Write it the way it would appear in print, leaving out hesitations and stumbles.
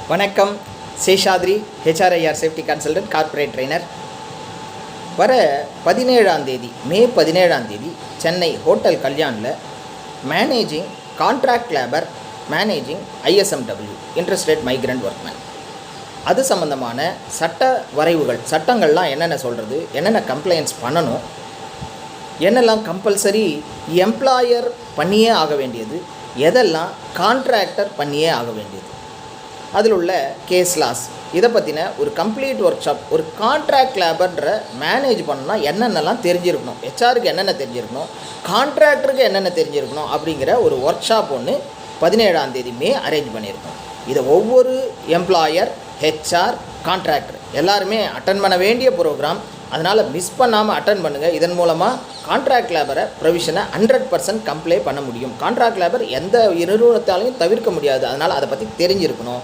வணக்கம். Seshadri, HR IR safety consultant, corporate trainer. வர 17ஆம் தேதி, மே 17ஆம் தேதி சென்னை ஹோட்டல் கல்யாணில் managing contract labour, managing ISMW, interstate migrant workman, அது சம்மந்தமான சட்ட வரைவுகள், சட்டங்கள்லாம் என்னென்ன சொல்கிறது, என்னென்ன கம்ப்ளைண்ட்ஸ் பண்ணணும், என்னெல்லாம் கம்பல்சரி எம்ப்ளாயர் பண்ணியே ஆக வேண்டியது, எதெல்லாம் கான்ட்ராக்டர் பண்ணியே ஆக வேண்டியது, அதில் உள்ள கேஸ் லாஸ், இதை பற்றின ஒரு கம்ப்ளீட் ஒர்க் ஷாப். ஒரு கான்ட்ராக்ட் லேபர்ன்ற மேனேஜ் பண்ணணும்னா என்னென்னலாம் தெரிஞ்சிருக்கணும், ஹெச்ஆருக்கு என்னென்ன தெரிஞ்சிருக்கணும், கான்ட்ராக்டருக்கு என்னென்ன தெரிஞ்சிருக்கணும் அப்படிங்கிற ஒரு ஒர்க் ஷாப் ஒன்று 17ஆம் தேதி மே அரேஞ்ச் பண்ணியிருக்கோம். இதை ஒவ்வொரு எம்ப்ளாயர், ஹெச்ஆர், கான்ட்ராக்டர் எல்லாருமே அட்டன் பண்ண வேண்டிய ப்ரோக்ராம். அதனால் மிஸ் பண்ணாமல் அட்டன் பண்ணுங்கள். இதன் மூலமாக கான்ட்ராக்ட் லேபரை ப்ரொவிஷனை 100% கம்ப்ளை பண்ண முடியும். கான்ட்ராக்ட் லேபர் எந்த நிறுவனத்தாலையும் தவிர்க்க முடியாது. அதனால் அதை பற்றி தெரிஞ்சிருக்கணும்.